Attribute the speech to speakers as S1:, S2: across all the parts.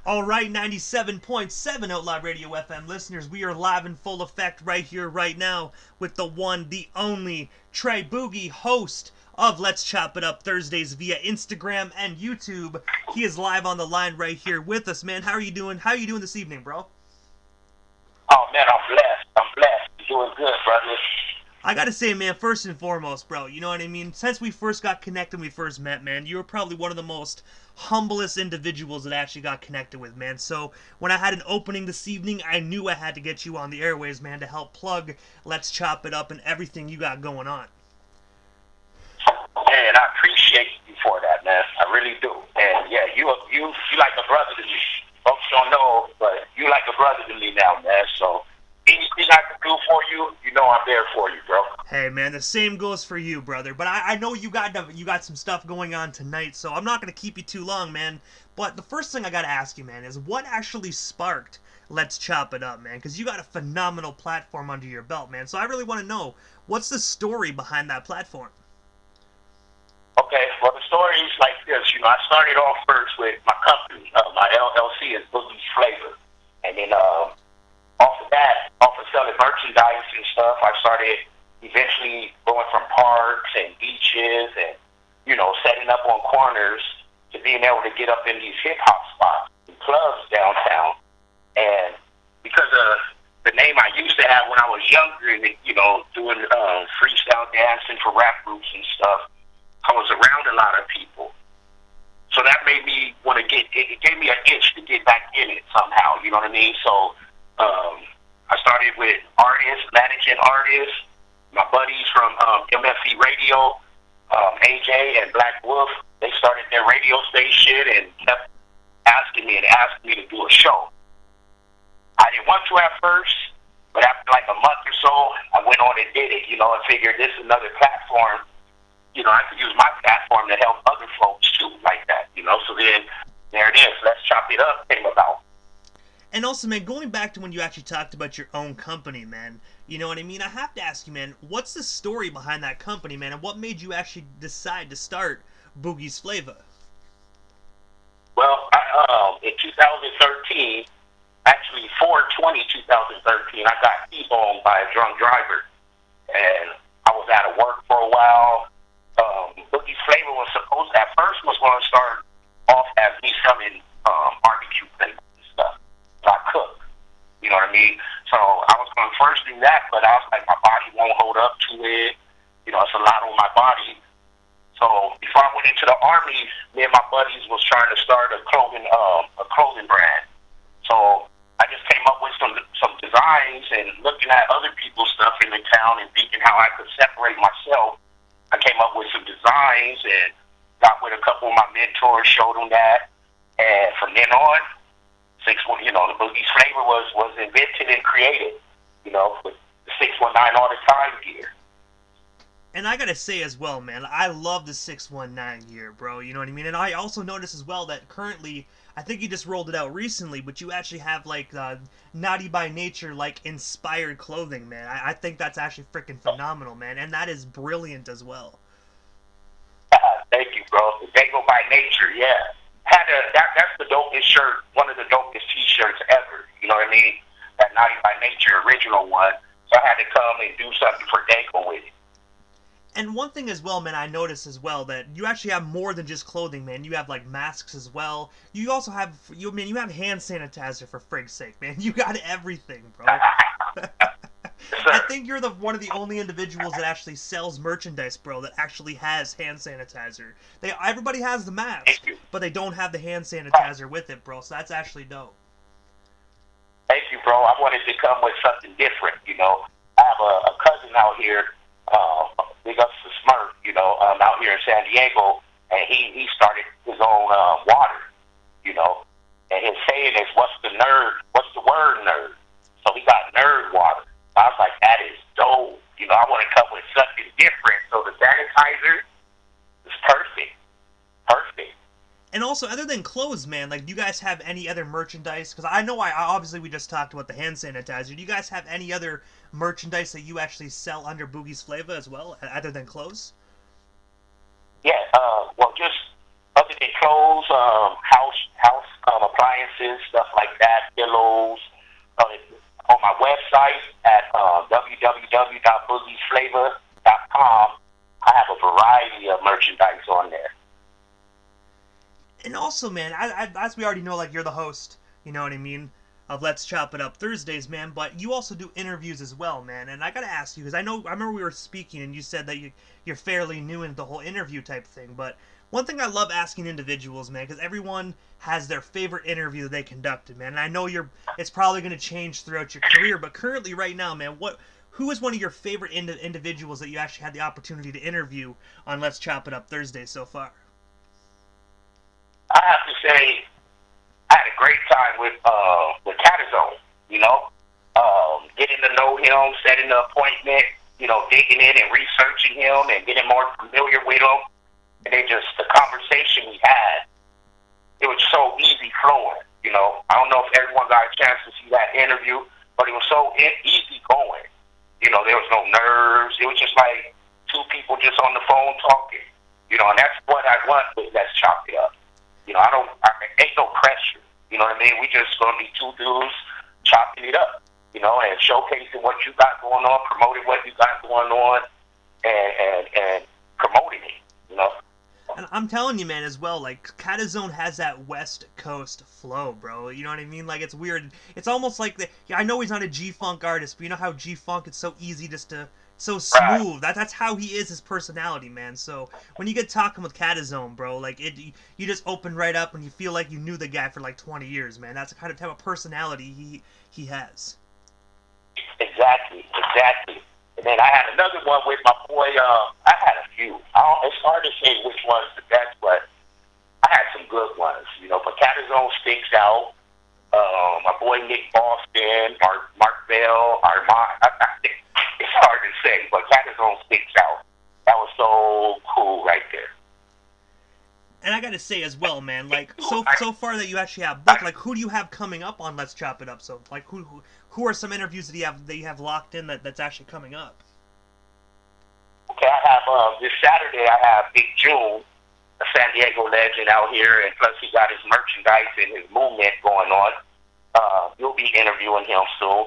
S1: All right, 97.7 Outlaw Radio FM listeners, we are live in full effect right here, right now, with the one, the only Tre Boogie, host of Let's Chop It Up Thursdays via Instagram and YouTube. He is live on the line right here with us, man. How are you doing? How are you doing this evening, bro?
S2: Oh man, I'm blessed. I'm blessed. You're doing good, brother.
S1: I gotta say, man, first and foremost, bro, you know what I mean? Since we first got connected, we first met, man, you were probably one of the most humblest individuals that I actually got connected with, man. So when I had an opening this evening, I knew I had to get you on the airways, man, to help plug Let's Chop It Up and everything you got going on.
S2: Man, I appreciate you for that, man. I really do. And yeah, you like a brother to me. Folks don't know, but you like a brother to me now, man. So anything I can do for you, you know I'm there for you, bro.
S1: Hey, man, the same goes for you, brother. But I know you got some stuff going on tonight, so I'm not going to keep you too long, man. But the first thing I got to ask you, man, is what actually sparked Let's Chop It Up, man? Because you got a phenomenal platform under your belt, man. So I really want to know, what's the story behind that platform?
S2: Okay, well, the story is like this. You know, I started off first with my company. My LLC is Boogie's Flavor. And then off of that, off of selling merchandise and stuff, I started eventually going from parks and beaches and, you know, setting up on corners to being able to get up in these hip-hop spots and clubs downtown. And because of the name I used to have when I was younger and, you know, doing freestyle dancing for rap groups and stuff, I was around a lot of people. So that made me want to it gave me an itch to get back in it somehow, you know what I mean? So I started with artists, managing artists, my buddies from MFE Radio, AJ and Black Wolf. They started their radio station and kept asking me to do a show. I didn't want to at first, but after like a month or so, I went on and did it, you know, and figured this is another platform. You know, I could use my platform to help other folks too, like that, you know. So then, there it is. Let's Chop It Up came about.
S1: And also, man, going back to when you actually talked about your own company, man, you know what I mean? I have to ask you, man, what's the story behind that company, man, and what made you actually decide to start Boogie's Flavor?
S2: Well, in 2013, actually 4/20/2013, I got T-boned by a drunk driver, and I was out of work for a while. Boogie's Flavor was supposed to, at first, was going to start off as me selling barbecue things and stuff. So I cook, you know what I mean? So I was going to first do that, but I was like, my body won't hold up to it. You know, it's a lot on my body. So before I went into the Army, me and my buddies was trying to start a clothing brand. So I just came up with some designs and looking at other people's stuff in the town and thinking how I could separate myself. I came up with some designs and got with a couple of my mentors, showed them that, and from then on, you know, the Boogie's Flavor was invented and created, you know, with the 619 all the time gear.
S1: And I gotta say as well, man, I love the 619 gear, bro, you know what I mean? And I also noticed as well that currently, I think you just rolled it out recently, but you actually have, like, Naughty by Nature, like, inspired clothing, man. I think that's actually freaking phenomenal, man, and that is brilliant as well.
S2: Thank you, bro. The Dago by Nature, yeah. That's the dopest shirt, one of the dopest T-shirts ever, you know what I mean? That Naughty by Nature original one. So I had to come and do something for Dago with it.
S1: And one thing as well, man, I noticed as well that you actually have more than just clothing, man. You have like masks as well. You also have you have hand sanitizer, for frig's sake, man. You got everything, bro. I think you're one of the only individuals that actually sells merchandise, bro, that actually has hand sanitizer. Everybody has the mask, but they don't have the hand sanitizer with it, bro. So that's actually dope.
S2: Thank you, bro. I wanted to come with something different, you know. I have a cousin out here, big up to Smurf, you know, out here in San Diego, and he started his own water, you know. And his saying is, what's the word nerd? So he got nerd water. I was like, that is dope. You know, I want to come with something different. So the sanitizer is perfect. Perfect.
S1: And also, other than clothes, man, like, do you guys have any other merchandise? Because I know obviously we just talked about the hand sanitizer. Do you guys have any other merchandise that you actually sell under Boogie's Flavor as well, other than clothes?
S2: Yeah, well, just other than clothes, house appliances, pillows. On my website at www.boogieflavor.com, I have a variety of merchandise on there.
S1: And also, man, as we already know, like, you're the host, you know what I mean, of Let's Chop It Up Thursdays, man, but you also do interviews as well, man, and I gotta ask you, because I remember we were speaking, and you said that you're fairly new into the whole interview type thing, but one thing I love asking individuals, man, because everyone has their favorite interview that they conducted, man, and I know it's probably going to change throughout your career, but currently, right now, man, who is one of your favorite individuals that you actually had the opportunity to interview on Let's Chop It Up Thursday so far?
S2: I have to say, I had a great time with Catazone, you know, getting to know him, setting the appointment, you know, digging in and researching him and getting more familiar with him. And then just the conversation we had, it was so easy flowing, you know. I don't know if everyone got a chance to see that interview, but it was so easy going. You know, there was no nerves. It was just like two people just on the phone talking, you know, and that's what I want with Let's Chop It Up. You know, ain't no pressure. You know what I mean? We just gonna be two dudes chopping it up, you know, and showcasing what you got going on, promoting what you got going on, and promoting it, you know.
S1: And I'm telling you, man, as well, like, Catazone has that West Coast flow, bro. You know what I mean? Like, it's weird. It's almost like I know he's not a G-Funk artist, but you know how G-Funk, it's so easy just to, so smooth. Right. That's how he is, his personality, man. So when you get talking with Catazone, bro, like, you just open right up and you feel like you knew the guy for like 20 years, man. That's the kind of type of personality he has.
S2: Exactly. And then I had another one with my boy. I had a few. It's hard to say which one's the best, but I had some good ones. You know, but Catazone sticks out. My boy Nick Boston, Mark Bell, Armand. It's hard to say, but Catazone sticks out. That was so cool right there.
S1: And I gotta say as well, man, like, so far that you actually have booked, like, who do you have coming up on Let's Chop It Up? So, like, who are some interviews that you have locked in that's actually coming up?
S2: Okay, I have this Saturday. I have Big June, a San Diego legend out here, and plus he got his merchandise and his movement going on. You'll be interviewing him soon.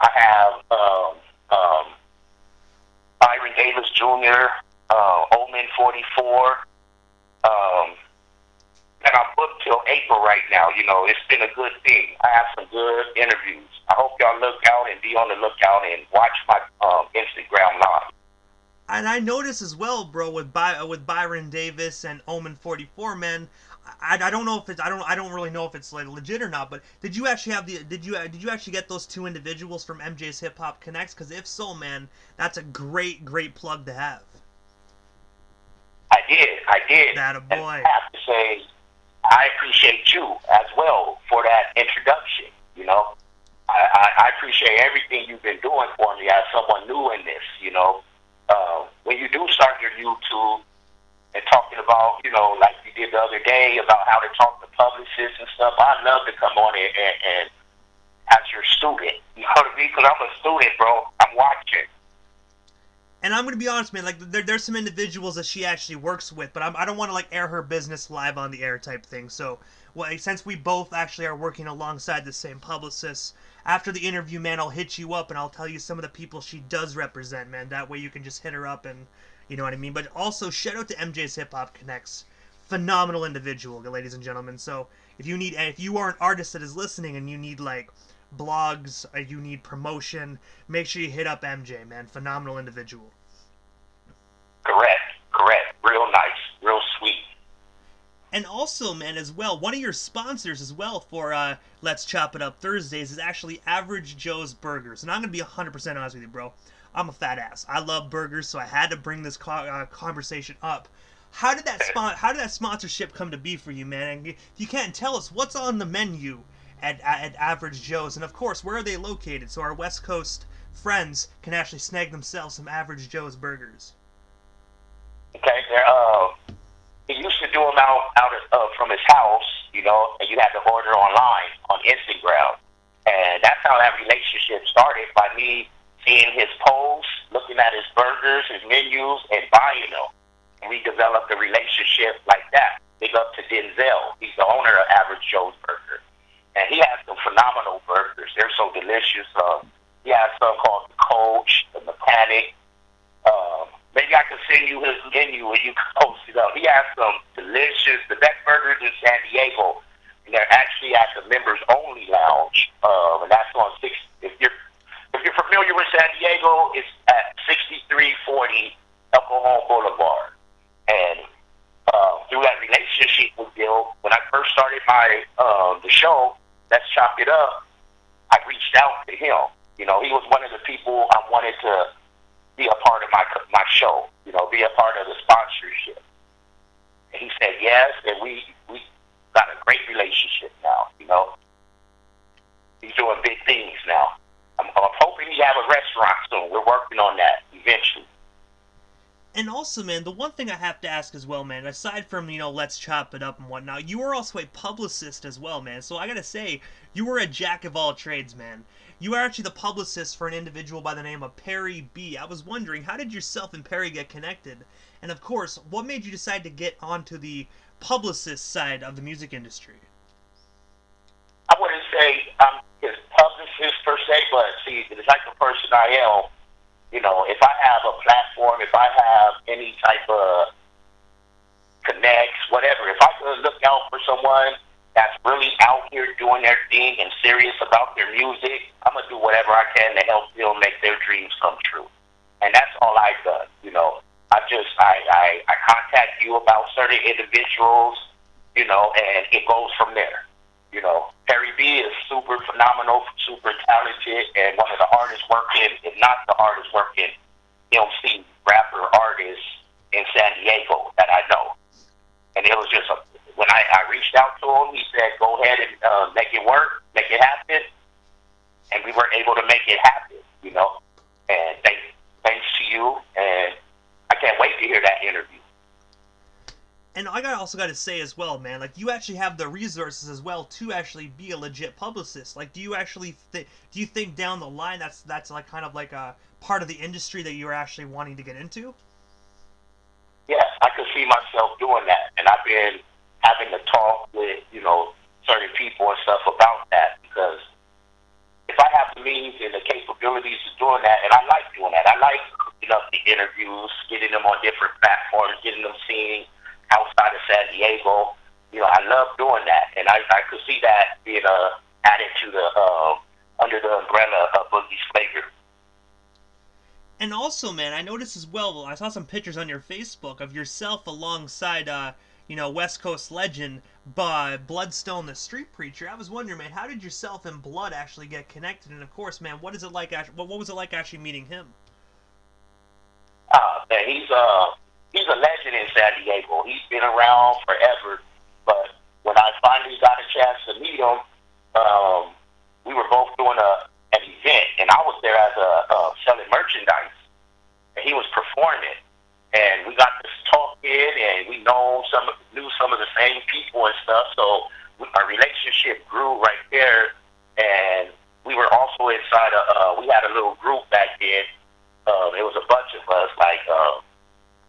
S2: I have Byron Davis Jr., Omen 44. And I'm booked till April right now. You know, it's been a good thing. I have some good interviews. I hope y'all look out and be on the lookout and watch my Instagram live.
S1: And I noticed as well, bro, with Byron Davis and Omen 44, man. I don't know if it's I don't really know if it's like legit or not. But did you actually have did you actually get those two individuals from MJ's Hip Hop Connects? Because if so, man, that's a great plug to have.
S2: I did.
S1: That a boy.
S2: And I have to say, I appreciate you as well for that introduction. You know, I appreciate everything you've been doing for me as someone new in this. You know, when you do start your YouTube and talking about, you know, like you did the other day about how to talk to publicists and stuff, I'd love to come on and as your student. You know what I mean? Because I'm a student, bro. I'm watching.
S1: And I'm going to be honest, man, like, there's some individuals that she actually works with, but I don't want to, like, air her business live on the air type thing. So, well, since we both actually are working alongside the same publicists, after the interview, man, I'll hit you up and I'll tell you some of the people she does represent, man. That way you can just hit her up and, you know what I mean? But also, shout out to MJ's Hip Hop Connects. Phenomenal individual, ladies and gentlemen. So, if you are an artist that is listening and you need, like, blogs, you need promotion, make sure you hit up MJ, man. Phenomenal individual.
S2: Correct. Real nice, real sweet.
S1: And also, man, as well, one of your sponsors as well for Let's Chop It Up Thursdays is actually Average Joe's Burgers. And I'm going to be 100% honest with you, bro. I'm a fat ass. I love burgers, so I had to bring this conversation up. How did that sponsorship come to be for you, man? And if you can't tell us, what's on the menu at Average Joe's? And of course, where are they located so our West Coast friends can actually snag themselves some Average Joe's burgers?
S2: Okay, he used to do them out from his house, you know, and you had to order online on Instagram. And that's how that relationship started, by me seeing his posts, looking at his burgers, his menus, and buying them. And we developed a relationship like that. Big up to Denzel. He's the owner of Average Joe's Burger. And he Diego, and they're actually at the members only lounge, and that's on six. If you're familiar with San Diego, it's at 6340 El Cajon Boulevard, and through that relationship with Bill, when I first started my the show, Let's Chop It Up, I reached out to him. You know, he was one of the people I wanted to be a part of my show. You know, be a part of the sponsorship. And he said yes, and we got a great relationship now. You know, he's doing big things now. I'm hoping he have a restaurant soon. We're working on that eventually.
S1: And also, man, the one thing I have to ask as well, man, aside from, you know, Let's Chop It Up and whatnot, you were also a publicist as well, man. So I gotta say, you were a jack of all trades, man. You were actually the publicist for an individual by the name of Perry B. I was wondering, how did yourself and Perry get connected? And of course, what made you decide to get onto the publicist side of the music industry?
S2: I wouldn't say I'm his publicist per se, but see, the type of person I am, you know, if I have a platform, if I have any type of connects, whatever, if I could look out for someone that's really out here doing their thing and serious about their music, I'm going to do whatever I can to help them make their dreams come true. And that's all I've done, you know. I contact you about certain individuals, you know, and it goes from there. You know, Perry B is super phenomenal, super talented, and one of the hardest working, if not the hardest working, MC rapper artist in San Diego that I know. And it was just when I reached out to him, he said, "Go ahead and make it work, make it happen," and we were able to make it happen. You know, and thanks to you, and I can't wait to hear that interview.
S1: And I also got to say as well, man, like, you actually have the resources as well to actually be a legit publicist. Like, do you actually do you think down the line that's like kind of like a part of the industry that you're actually wanting to get into?
S2: Yes, I could see myself doing that, and I've been having to talk with, you know, certain people and stuff about that, because if I have the means and the capabilities of doing that, and I like doing that, I like putting up the interviews, getting them on different platforms, getting them seen outside of San Diego. You know, I love doing that, and I could see that being added to the under the umbrella of Boogie's Flavor.
S1: And also, man, I noticed as well, I saw some pictures on your Facebook of yourself alongside, you know, West Coast legend, Bloodstone the Street Preacher. I was wondering, man, how did yourself and Blood actually get connected? And of course, man, what was it like actually meeting him?
S2: Man, he's a legend in San Diego. He's been around forever. But when I finally got a chance to meet him, we were both doing an event, and I was there as selling merchandise, and he was performing. And we got to talking, and we knew some of the same people and stuff. So our relationship grew right there. And we were also inside we had a little group back then. It was a bunch of us, like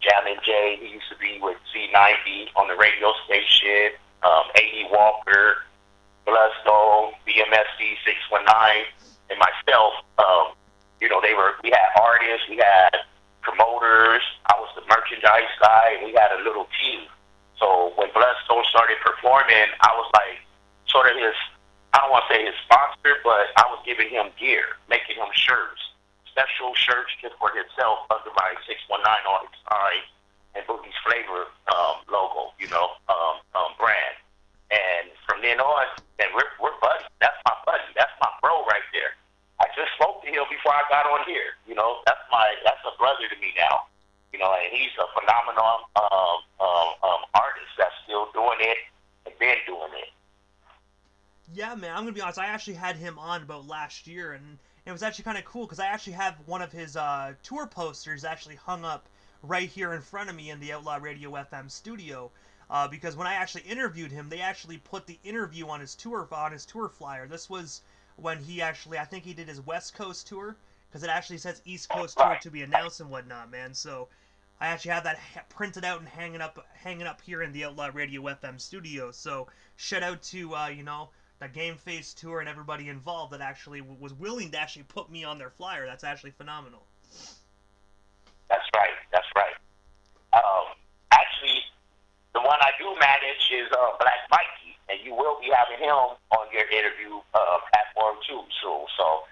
S2: Jam and Jay. He used to be with Z90 on the radio station. A.E. Walker, Bloodstone, BMSC 619, and myself. You know, we had artists, we had promoters. I was the merchandise guy, and we had a little team. So when Bloodstone started performing, I was like sort of his, I don't want to say his sponsor, but I was giving him gear, making him shirts, special shirts just for himself under my 619 on his side and Boogie's Flavor logo, you know, brand. And from then on, then we're buddies. That's my buddy. That's my bro right there. I just spoke to him before I got on here. You know, that's a brother to me now. You know, and he's a phenomenal artist that's still doing it and been doing it.
S1: Yeah, man, I'm gonna be honest. I actually had him on about last year, and it was actually kind of cool because I actually have one of his tour posters actually hung up right here in front of me in the Outlaw Radio FM studio. Because when I actually interviewed him, they actually put the interview on his tour flyer. This was when he actually, I think he did his West Coast tour, because it actually says East Coast tour to be announced and whatnot, man. So I actually have that printed out and hanging up here in the Outlaw Radio FM studio. So shout out to you know, the Game Face tour and everybody involved that actually was willing to actually put me on their flyer. That's actually phenomenal.
S2: That's right. That's right. Actually, the one I do manage is Black Mikey, be having him on your interview platform too soon. So,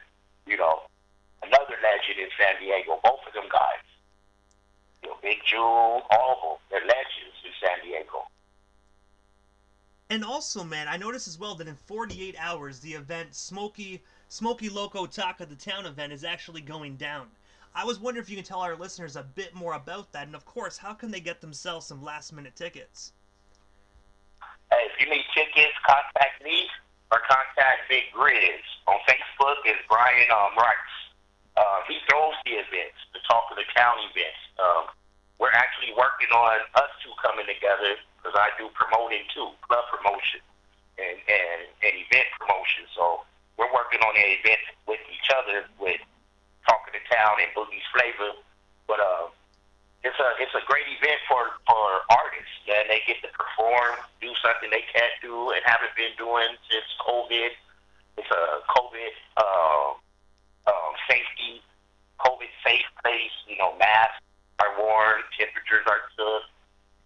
S2: you know, another legend in San Diego. Both of them guys. You know, Big June, all of them. They're legends in San Diego.
S1: And also, man, I noticed as well that in 48 hours, the event Smoky Loco Taco the Town event is actually going down. I was wondering if you can tell our listeners a bit more about that, and of course, how can they get themselves some last-minute tickets?
S2: Hey, if you need tickets, contact me or contact Big Grizz. On Facebook is Brian Rice. He throws the events, the Talk of the Town events. We're actually working on us two coming together because I do promoting too, club promotion and event promotion. So we're working on an event with each other with Talk of the Town and Boogie's Flavor. But it's a great event for artists, and they get to perform, do something they can't do and haven't been doing since COVID. It's a COVID safety, COVID safe place. You know, masks are worn, temperatures are took,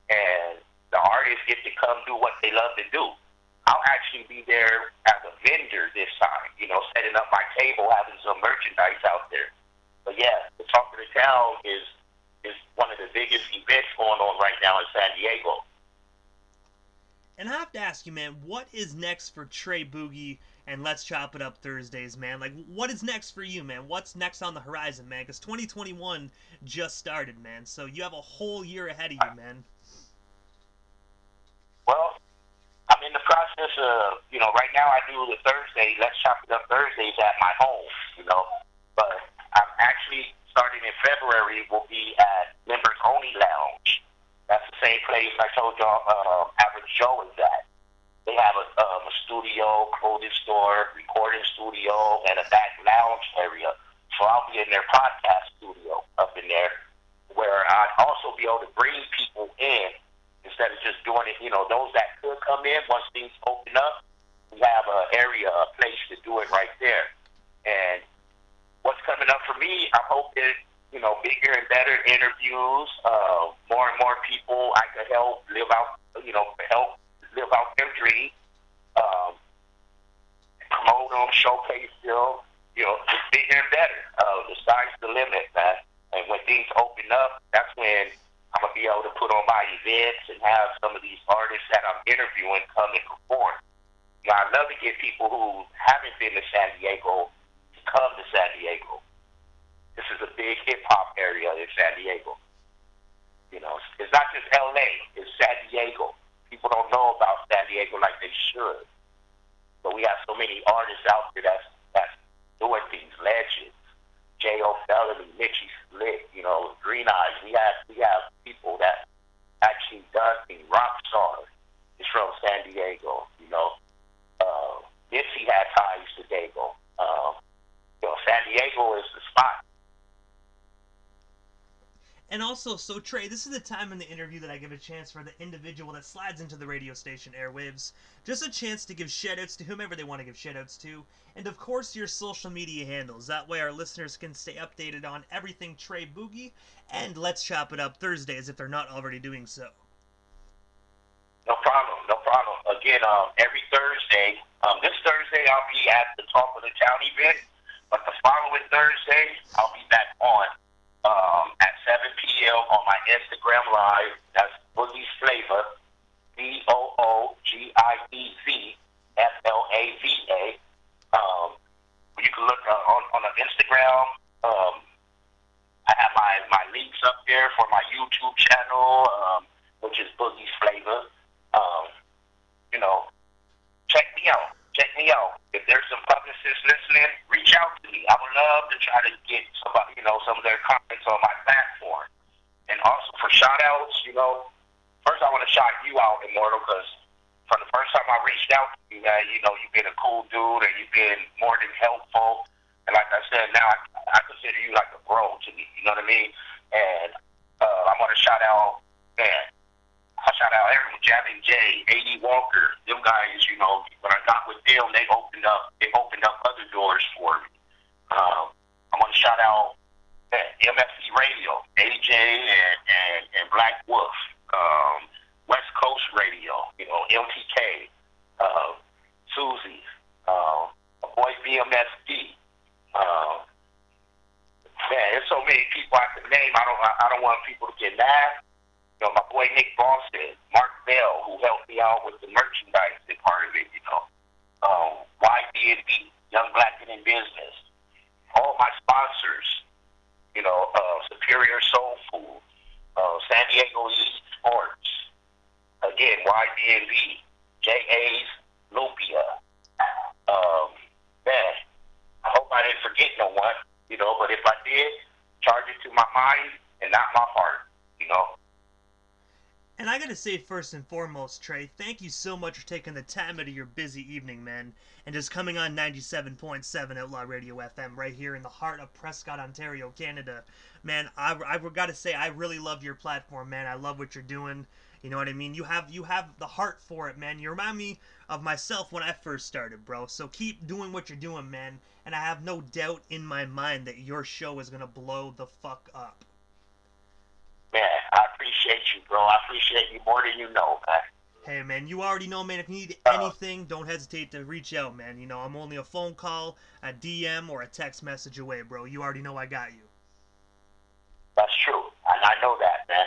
S2: and the artists get to come do what they love to do. I'll actually be there as a vendor this time, you know, setting up my table, having some merchandise out there. But yeah, the Talk of the Town is one of the biggest events going on right now in San Diego.
S1: And I have to ask you, man, what is next for Tre Boogie and Let's Chop It Up Thursdays, man? Like, what is next for you, man? What's next on the horizon, man? Because 2021 just started, man. So you have a whole year ahead of you, man.
S2: Well, I'm in the process of, you know, right now I do the Thursday, Let's Chop It Up Thursdays at my home, you know. But I'm actually starting in February, will be at Members Only Lounge. That's the same place I told y'all Average Joe is at. They have a studio, clothing store, recording studio, and a back lounge area. So I'll be in their podcast studio up in there, where I'd also be able to bring people in instead of just doing it, you know, those that could come in once things open up. We have an area, a place to do it right there. And what's coming up for me, I hope that, you know, bigger and better interviews, more and more people I could help live out, you know, help live out their dream, promote them, showcase them, you know, just bigger and better. The sky's the limit, man. And when things open up, that's when I'm going to be able to put on my events and have some of these artists that I'm interviewing come and perform. You know, I'd love to get people who haven't been to San Diego to come to San Diego. This is a big hip-hop area in San Diego. You know, it's not just L.A., it's San Diego. People don't know about San Diego like they should. But we have so many artists out there that's doing things, legends. J.O. Felony, Mitchie Slick, you know, Green Eyes. We have people that actually done things. Rockstar is from San Diego, you know. Nipsey had ties to Dago. You know, San Diego is the spot.
S1: And also, so Tre, this is the time in the interview that I give a chance for the individual that slides into the radio station airwaves. Just a chance to give shoutouts to whomever they want to give shoutouts to. And of course, your social media handles. That way our listeners can stay updated on everything Tre Boogie and Let's Chop It Up Thursdays if they're not already doing so.
S2: No problem, no problem. Again, every Thursday, this Thursday I'll be at the Talk of the Town event, but the following Thursday I'll be back on at 7 p.m. on my Instagram Live. That's Boogie's Flavor, BOOGIEZFLAVA. You can look on the Instagram. I have my links up there for my YouTube channel, which is Boogie's Flavor. You know, check me out. If there's some publicists listening, reach out to me. I would love to try to get somebody, you know, some of their comments on my platform. And also for shout outs, you know, first I want to shout you out, Immortal, because from the first time I reached out to you, man, you know, you've been a cool dude and you've been more than helpful. And like I said, now I consider you like a bro to me, you know what I mean? And I want to shout out, man, I shout out everyone, Javin J, A.D. Walker, them guys, you know, when I got with them, they opened up other doors for me. I want to shout out MFC Radio, AJ and Black Wolf, West Coast Radio, you know, LTK, don't want people to get mad. You know, my boy Nick Boston, Mark Bell, who helped me out with the merchandising part of it, you know. YB&B, Young Black and in Business. All my sponsors, you know, Superior Soul Food, San Diego East Sports. Again, YB&B, J.A.'s Lupia. Man, I hope I didn't forget no one, you know, but if I did, charge it to my mind and not my heart, you know.
S1: And I gotta say, first and foremost, Tre, thank you so much for taking the time out of your busy evening, man, and just coming on 97.7 Outlaw Radio FM right here in the heart of Prescott, Ontario, Canada. Man, I gotta say, I really love your platform, man. I love what you're doing. You know what I mean? You have the heart for it, man. You remind me of myself when I first started, bro. So keep doing what you're doing, man. And I have no doubt in my mind that your show is gonna blow the fuck up.
S2: Man, I appreciate you, bro. I appreciate you more than you know, man.
S1: Hey, man, you already know, man. If you need anything, don't hesitate to reach out, man. You know, I'm only a phone call, a DM, or a text message away, bro. You already know I got you.
S2: That's true. And I know that, man.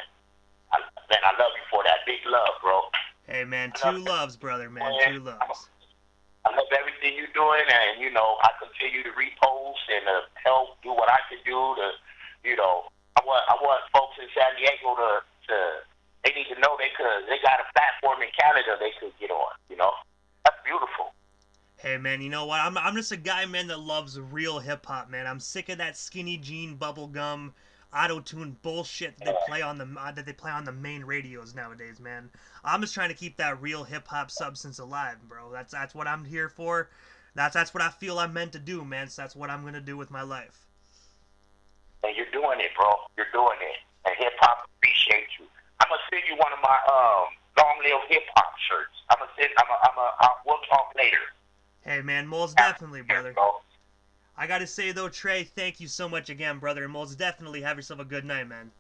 S2: Man, I love you for that. Big love, bro.
S1: Hey, man, two loves, brother, man. Two loves.
S2: I love everything you're doing, and, you know, I continue to repost and help do what I can do to, you know, I want folks in San Diego to they need to know they got a platform in Canada they could get on, you know. That's beautiful.
S1: Hey, man, you know what? I'm just a guy, man, that loves real hip-hop, man. I'm sick of that skinny jean, bubblegum, auto-tune bullshit that they play on the main radios nowadays, man. I'm just trying to keep that real hip-hop substance alive, bro. That's what I'm here for. That's what I feel I'm meant to do, man. So that's what I'm gonna do with my life.
S2: And you're doing it, bro. You're doing it. And hip-hop appreciates you. I'm gonna send you one of my long live hip-hop shirts. We'll talk later.
S1: Hey, man, most definitely, brother. I gotta say, though, Tre, thank you so much again, brother, and most definitely have yourself a good night, man.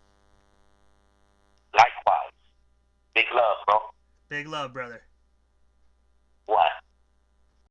S2: Likewise. Big love, bro.
S1: Big love, brother.